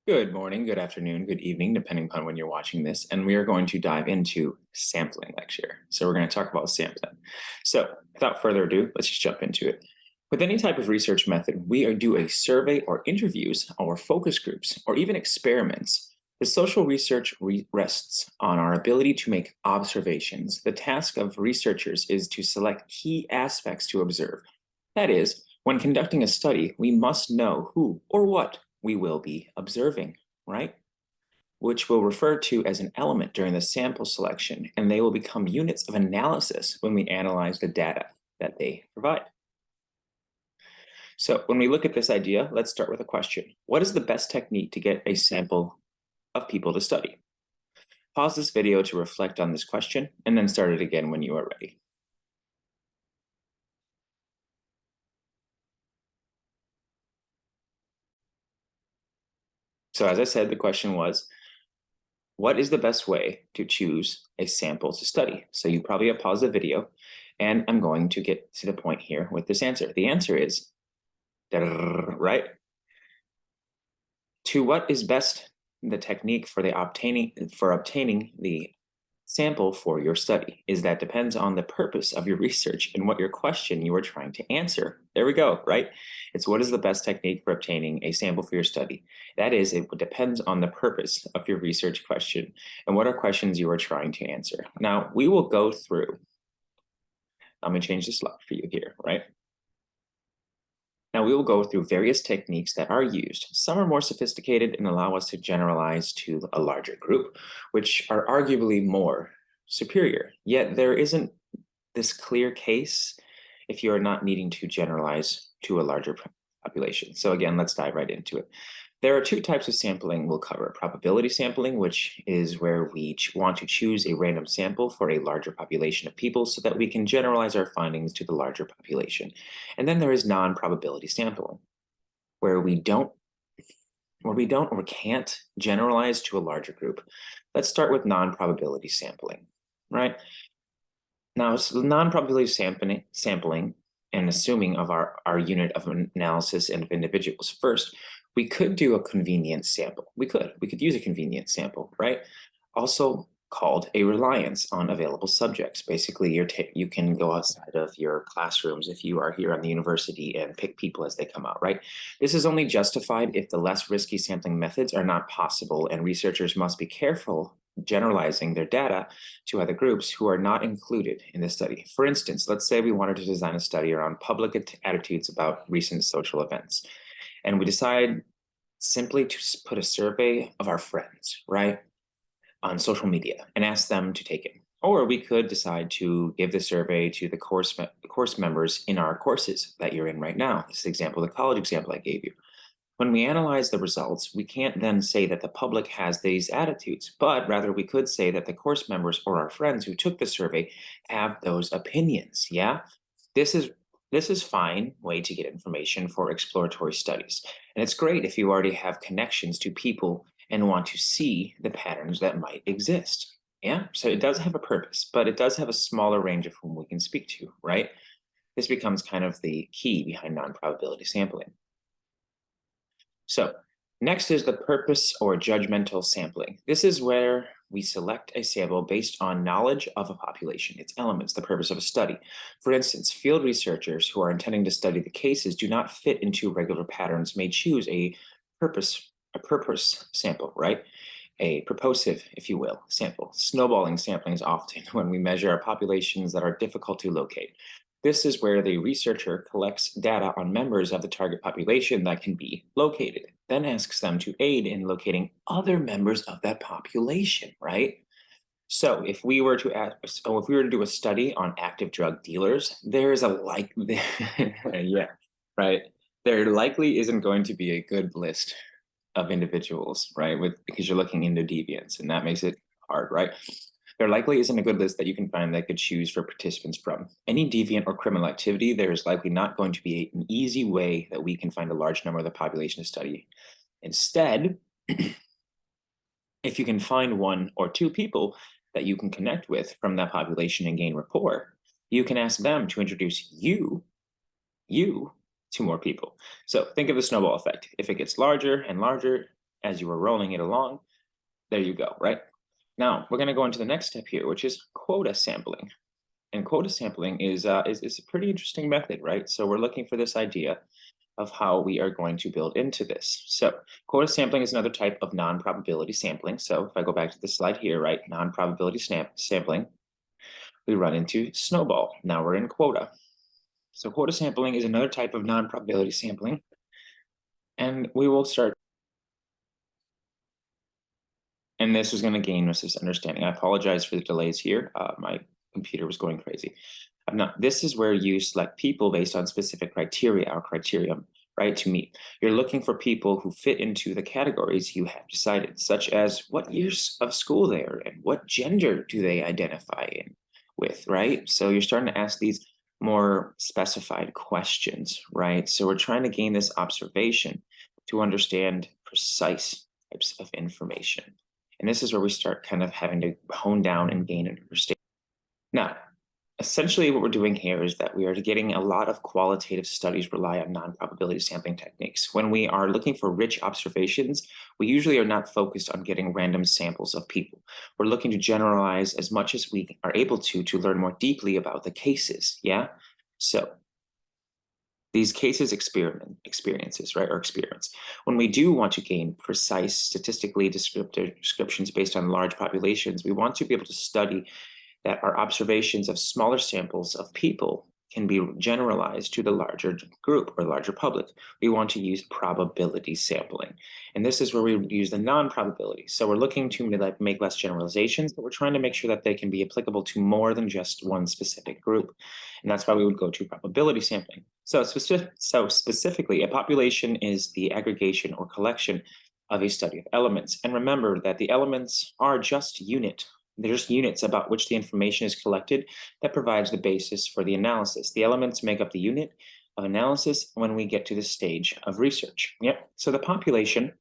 Good morning, good afternoon, good evening, depending upon when you're watching this. And we are going to dive into sampling lecture. So we're going to talk about sampling. So without further ado, let's just jump into it. With any type of research method, we do a survey or interviews or focus groups or even experiments. The social research rests on our ability to make observations. The task of researchers is to select key aspects to observe. That is, when conducting a study, we must know who or what we will be observing, right? Which we'll refer to as an element during the sample selection, and they will become units of analysis when we analyze the data that they provide. So when we look at this idea, let's start with a question. What is the best technique to get a sample of people to study? Pause this video to reflect on this question, and then start it again when you are ready. So as I said, the question was, what is the best way to choose a sample to study? So you probably have paused the video, and I'm going to get to the point here with this answer. The answer is, right? To what is best the technique for obtaining the sample for your study is that depends on the purpose of your research and what your question you are trying to answer. There we go, right? It's what is the best technique for obtaining a sample for your study? That is, it depends on the purpose of your research question and what are questions you are trying to answer. Now, we will go through, let me change the slide for you here, right? Now we will go through various techniques that are used. Some are more sophisticated and allow us to generalize to a larger group, which are arguably more superior. Yet there isn't this clear case if you are not needing to generalize to a larger population. So again, let's dive right into it. There are two types of sampling we'll cover. Probability sampling, which is where we want to choose a random sample for a larger population of people so that we can generalize our findings to the larger population. And then there is non-probability sampling, where we don't or can't generalize to a larger group. Let's start with non-probability sampling, right? Now, so non-probability sampling and assuming of our unit of analysis and of individuals. First, we could do a convenience sample. We could use a convenience sample, right? Also called a reliance on available subjects. Basically, you can go outside of your classrooms if you are here on the university and pick people as they come out, right? This is only justified if the less risky sampling methods are not possible, and researchers must be careful generalizing their data to other groups who are not included in the study. For instance, let's say we wanted to design a study around public attitudes about recent social events, and we decide simply to put a survey of our friends, right, on social media and ask them to take it. Or we could decide to give the survey to the course members in our courses that you're in right now. This is the example, the college example I gave you. When we analyze the results, we can't then say that the public has these attitudes, but rather we could say that the course members or our friends who took the survey have those opinions, yeah? This is fine way to get information for exploratory studies. And it's great if you already have connections to people and want to see the patterns that might exist. Yeah, so it does have a purpose, but it does have a smaller range of whom we can speak to, right? This becomes kind of the key behind non-probability sampling. So next is the purpose or judgmental sampling. This is where we select a sample based on knowledge of a population, its elements, the purpose of a study. For instance, field researchers who are intending to study the cases do not fit into regular patterns may choose a purpose sample, right? A purposive, if you will, sample. Snowballing sampling is often when we measure our populations that are difficult to locate. This is where the researcher collects data on members of the target population that can be located, then asks them to aid in locating other members of that population, right? So if we were to do a study on active drug dealers, there is yeah, right. There likely isn't going to be a good list of individuals, right? Because you're looking into deviance, and that makes it hard, right? There likely isn't a good list that you can find that could choose for participants from. Any deviant or criminal activity, there is likely not going to be an easy way that we can find a large number of the population to study. Instead, if you can find one or two people that you can connect with from that population and gain rapport, you can ask them to introduce you to more people. So think of the snowball effect. If it gets larger and larger as you were rolling it along. There you go, right? Now, we're going to go into the next step here, which is quota sampling. And quota sampling is a pretty interesting method, right? So we're looking for this idea of how we are going to build into this. So quota sampling is another type of non-probability sampling. So if I go back to the slide here, right, non-probability sampling, we run into snowball. Now we're in quota. So quota sampling is another type of non-probability sampling. And we will start. And this is going to gain us this understanding. I apologize for the delays here. My computer was going crazy. This is where you select people based on specific criteria or criterion, right, to meet. You're looking for people who fit into the categories you have decided, such as what years of school they are in, what gender do they identify in with, right? So you're starting to ask these more specified questions, right? So we're trying to gain this observation to understand precise types of information. And this is where we start kind of having to hone down and gain an understanding. Now, essentially what we're doing here is that we are getting a lot of qualitative studies rely on non-probability sampling techniques. When we are looking for rich observations, we usually are not focused on getting random samples of people. We're looking to generalize as much as we are able to learn more deeply about the cases, yeah? So these cases experiences, right, or experiments. When we do want to gain precise statistically descriptive descriptions based on large populations, we want to be able to study that our observations of smaller samples of people can be generalized to the larger group or larger public. We want to use probability sampling. And this is where we use the non-probability. So we're looking to make less generalizations, but we're trying to make sure that they can be applicable to more than just one specific group. And that's why we would go to probability sampling. So specifically, a population is the aggregation or collection of a study of elements. And remember that the elements are just they're just units about which the information is collected that provides the basis for the analysis. The elements make up the unit of analysis when we get to the stage of research. Yep. So the population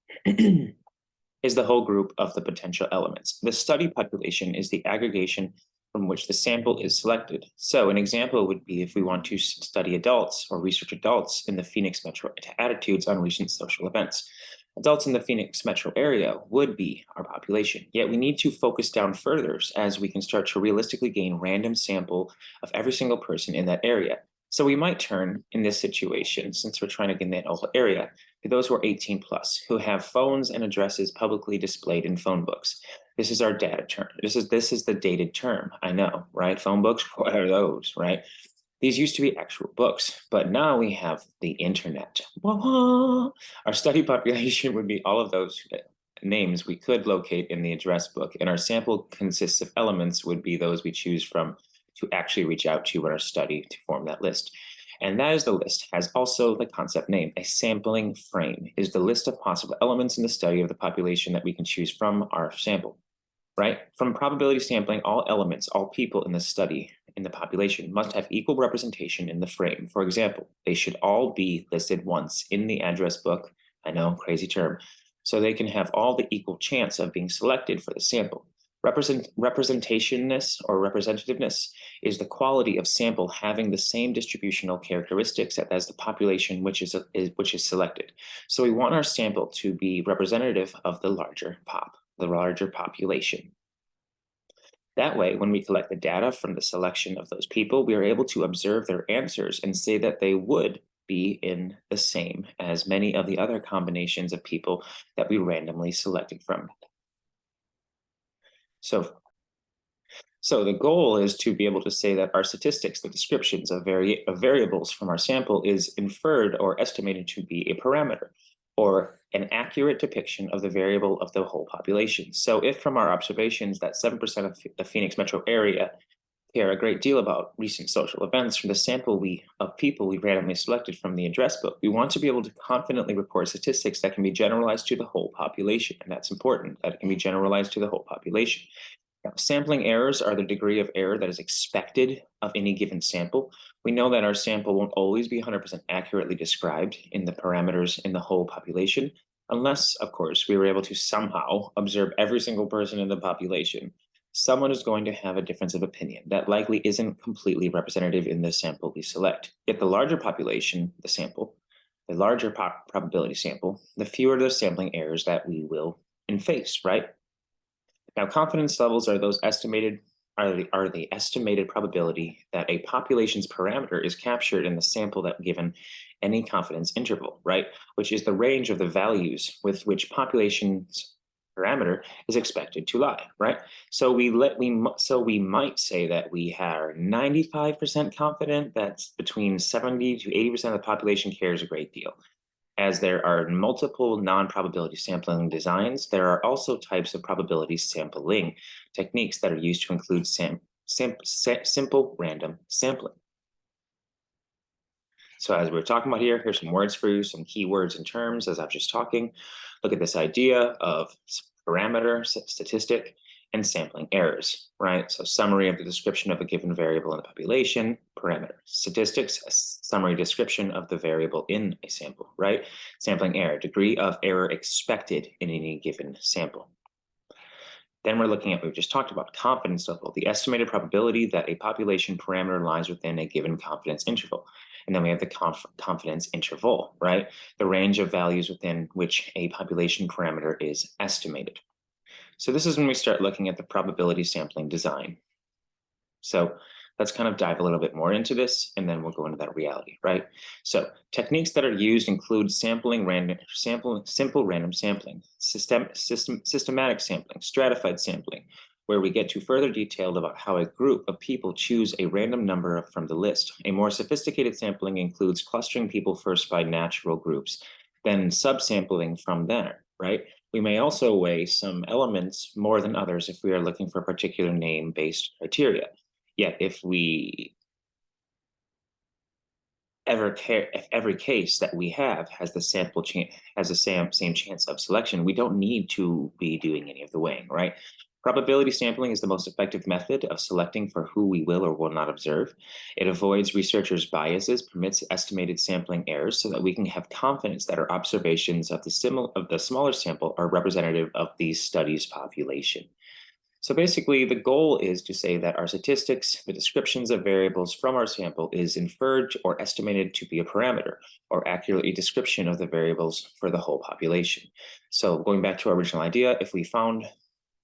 is the whole group of the potential elements. The study population is the aggregation from which the sample is selected. So an example would be if we want to study adults or research adults in the Phoenix metro attitudes on recent social events. Adults in the Phoenix metro area would be our population. Yet we need to focus down further as we can start to realistically gain random sample of every single person in that area. So we might turn in this situation, since we're trying to gain that whole area, to those who are 18 plus, who have phones and addresses publicly displayed in phone books. This is our data term. This is the dated term. I know, right? Phone books, what are those, right? These used to be actual books, but now we have the internet. Our study population would be all of those names we could locate in the address book, and our sample consists of elements would be those we choose from to actually reach out to in our study to form that list. And that is the list, has also the concept name. A sampling frame is the list of possible elements in the study of the population that we can choose from our sample, right? From probability sampling, all elements, all people in the study in the population must have equal representation in the frame. For example, they should all be listed once in the address book. I know, crazy term. So they can have all the equal chance of being selected for the sample. Representationness or representativeness is the quality of sample having the same distributional characteristics as the population which is selected. So we want our sample to be representative of the larger population. That way, when we collect the data from the selection of those people, we are able to observe their answers and say that they would be in the same as many of the other combinations of people that we randomly selected from. So the goal is to be able to say that our statistics, the descriptions of variables from our sample, is inferred or estimated to be a parameter, or an accurate depiction of the variable of the whole population. So if from our observations that 7% of the Phoenix metro area care a great deal about recent social events from the sample of people we randomly selected from the address book, we want to be able to confidently report statistics that can be generalized to the whole population. And that's important, that it can be generalized to the whole population. Now, sampling errors are the degree of error that is expected of any given sample. We know that our sample won't always be 100% accurately described in the parameters in the whole population, unless, of course, we were able to somehow observe every single person in the population. Someone is going to have a difference of opinion that likely isn't completely representative in the sample we select. Yet the larger population, the sample, the larger probability sample, the fewer the sampling errors that we will face, right? Now, confidence levels are those estimated are the estimated probability that a population's parameter is captured in the sample that given any confidence interval, right? Which is the range of the values with which population's parameter is expected to lie, right? So we might say that we are 95% confident that between 70 to 80% of the population cares a great deal. As there are multiple non-probability sampling designs, there are also types of probability sampling techniques that are used to include simple random sampling. So as we're talking about here, here's some words for you, some keywords and terms as I'm just talking. Look at this idea of parameter, statistic, and sampling errors, right? So summary of the description of a given variable in the population, parameter. Statistics, a summary description of the variable in a sample, right? Sampling error, degree of error expected in any given sample. Then we're looking at what we just talked about, confidence level, the estimated probability that a population parameter lies within a given confidence interval. And then we have the confidence interval, right? The range of values within which a population parameter is estimated. So this is when we start looking at the probability sampling design. So let's kind of dive a little bit more into this, and then we'll go into that reality, right? So techniques that are used include simple random sampling, systematic sampling, stratified sampling, where we get to further detailed about how a group of people choose a random number from the list. A more sophisticated sampling includes clustering people first by natural groups, then subsampling from there, right? We may also weigh some elements more than others if we are looking for particular name-based criteria. Yet if every case that we have has the same chance of selection, we don't need to be doing any of the weighing, right? Probability sampling is the most effective method of selecting for who we will or will not observe. It avoids researchers' biases, permits estimated sampling errors so that we can have confidence that our observations of the smaller sample are representative of the study's population. So basically, the goal is to say that our statistics, the descriptions of variables from our sample, is inferred or estimated to be a parameter, or accurately description of the variables for the whole population. So going back to our original idea, if we found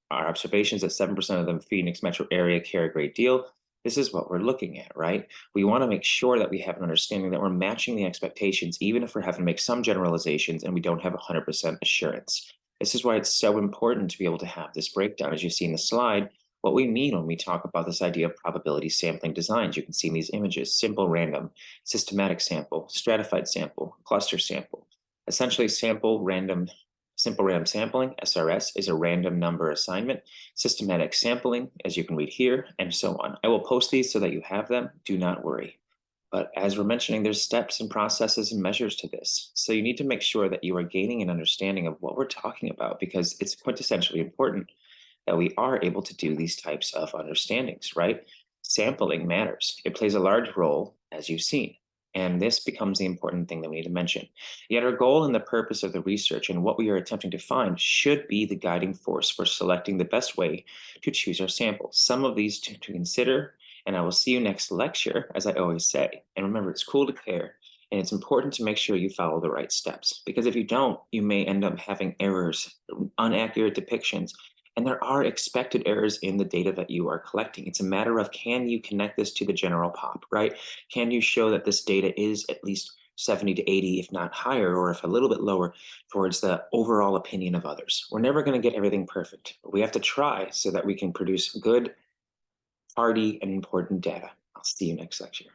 our observations that 7% of the Phoenix metro area care a great deal, this is what we're looking at, right? We want to make sure that we have an understanding that we're matching the expectations, even if we're having to make some generalizations and we don't have 100% assurance. This is why it's so important to be able to have this breakdown, as you see in the slide, what we mean when we talk about this idea of probability sampling designs. You can see in these images: simple random, systematic sample, stratified sample, cluster sample. Essentially, simple random sampling, SRS, is a random number assignment. Systematic sampling, as you can read here, and so on. I will post these so that you have them. Do not worry. But as we're mentioning, there's steps and processes and measures to this. So you need to make sure that you are gaining an understanding of what we're talking about, because it's quintessentially important that we are able to do these types of understandings, right? Sampling matters. It plays a large role, as you've seen. And this becomes the important thing that we need to mention. Yet our goal and the purpose of the research and what we are attempting to find should be the guiding force for selecting the best way to choose our samples. Some of these to consider, and I will see you next lecture, as I always say. And remember, it's cool to care, and it's important to make sure you follow the right steps, because if you don't, you may end up having errors, inaccurate depictions, and there are expected errors in the data that you are collecting. It's a matter of, can you connect this to the general pop, right? Can you show that this data is at least 70 to 80, if not higher, or if a little bit lower, towards the overall opinion of others? We're never going to get everything perfect, but we have to try so that we can produce good, hardy, and important data. I'll see you next lecture.